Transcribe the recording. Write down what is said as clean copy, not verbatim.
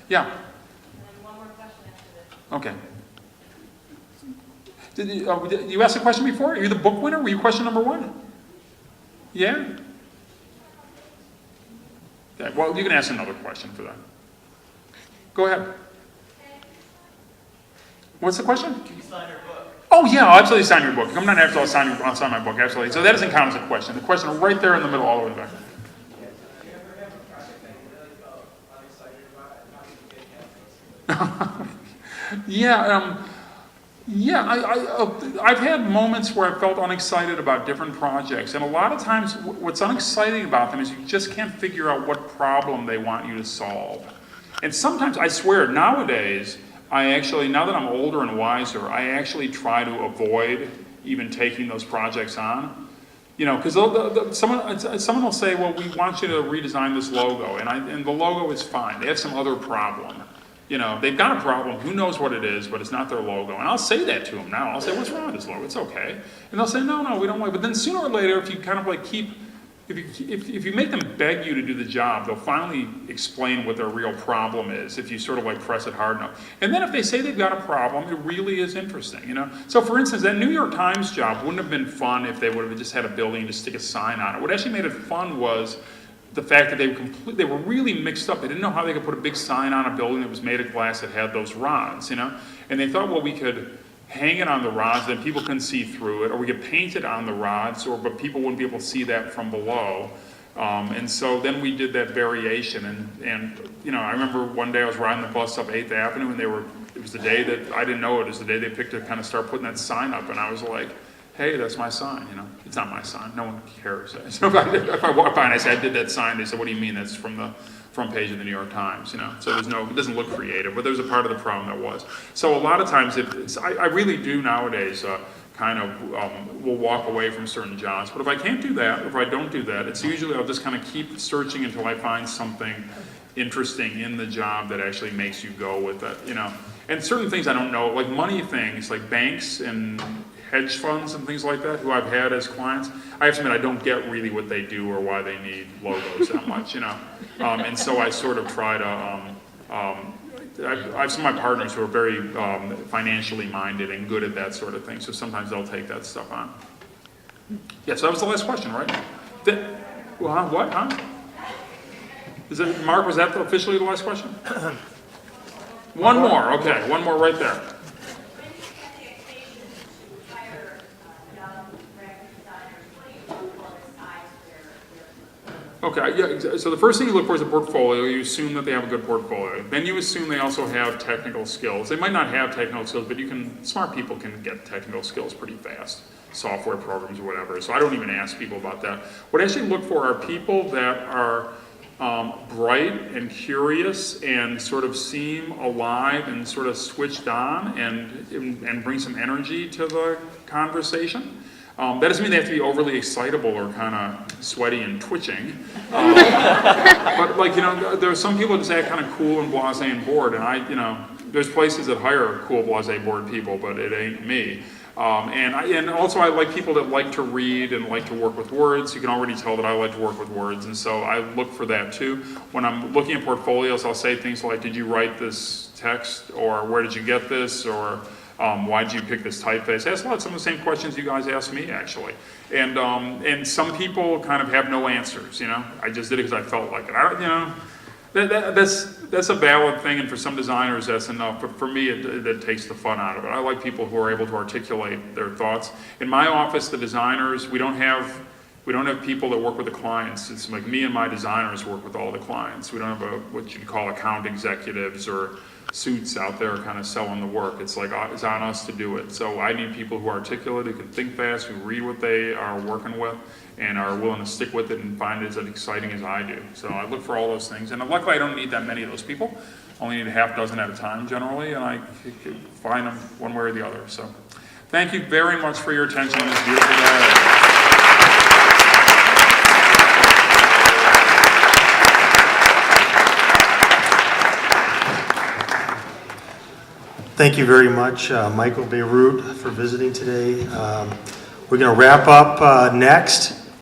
Yeah. And then one more question after this. Okay. Did you ask a question before? Are you the book winner? Were you question number one? Yeah? Okay, well, you can ask another question for that. Go ahead. What's the question? Can you sign your book? Oh, yeah, I'll absolutely sign your book. Come down after I'll sign my book, absolutely. So that doesn't count as a question. The question right there in the middle, all the way back. I've had moments where I felt unexcited about different projects, and a lot of times what's unexciting about them is you just can't figure out what problem they want you to solve. And sometimes, I swear, nowadays, now that I'm older and wiser, I actually try to avoid even taking those projects on. You know, because someone will say, well, we want you to redesign this logo, and the logo is fine. They have some other problem. You know, they've got a problem, who knows what it is, but it's not their logo. And I'll say that to them now. I'll say, what's wrong with this logo? It's okay. And they'll say, no, we don't like it. But then sooner or later, if you kind of like if you make them beg you to do the job, they'll finally explain what their real problem is if you sort of like press it hard enough. And then if they say they've got a problem, it really is interesting, you know? So for instance, that New York Times job wouldn't have been fun if they would have just had a building to stick a sign on it. What actually made it fun was the fact that they were really mixed up. They didn't know how they could put a big sign on a building that was made of glass that had those rods, you know? And they thought, well, we could hang it on the rods, then people couldn't see through it, or we could paint it on the rods, but people wouldn't be able to see that from below. And so then we did that variation, and you know, I remember one day I was riding the bus up 8th Avenue, and it was the day that, I didn't know it was the day they picked to kind of start putting that sign up, and I was like, hey, that's my sign, you know. It's not my sign, no one cares. So if I walk by and I say, I did that sign, they said, what do you mean? That's from the front page of the New York Times, you know. So it doesn't look creative, but there's a part of the problem that was. So a lot of times, I really do nowadays will walk away from certain jobs. But if I can't do that, if I don't do that, it's usually I'll just kind of keep searching until I find something interesting in the job that actually makes you go with it, you know. And certain things I don't know, like money things, like banks and hedge funds and things like that, who I've had as clients, I have to admit I don't get really what they do or why they need logos that much, you know. And so I sort of try to, I have some of my partners who are very financially minded and good at that sort of thing, so sometimes they'll take that stuff on. Yeah, so that was the last question, right? What, huh? Mark, was that officially the last question? One more, okay, one more right there. Okay, yeah, so the first thing you look for is a portfolio. You assume that they have a good portfolio. Then you assume they also have technical skills. They might not have technical skills, but smart people can get technical skills pretty fast. Software programs or whatever, so I don't even ask people about that. What I actually look for are people that are bright and curious and sort of seem alive and sort of switched on and bring some energy to the conversation. That doesn't mean they have to be overly excitable or kind of sweaty and twitching. But like, you know, there are some people that just act kind of cool and blasé and bored, and there's places that hire cool, blasé, bored people, but it ain't me. And also I like people that like to read and like to work with words. You can already tell that I like to work with words, and so I look for that too. When I'm looking at portfolios, I'll say things like, did you write this text, or where did you get this, or why did you pick this typeface? I ask some of the same questions you guys asked me, actually. And some people kind of have no answers, you know. I just did it because I felt like it. That's a valid thing, and for some designers that's enough, but for me it takes the fun out of it. I like people who are able to articulate their thoughts. In my office, the designers, we don't have people that work with the clients. It's like me and my designers work with all the clients. We don't have what you'd call account executives or suits out there kind of selling the work. It's like, it's on us to do it. So I need people who are articulate, who can think fast, who read what they are working with, and are willing to stick with it and find it as exciting as I do. So I look for all those things. And luckily I don't need that many of those people. Only need a half dozen at a time generally, and I can find them one way or the other. So thank you very much for your attention on this beautiful day. Thank you very much, Michael Bierut, for visiting today. We're going to wrap up next.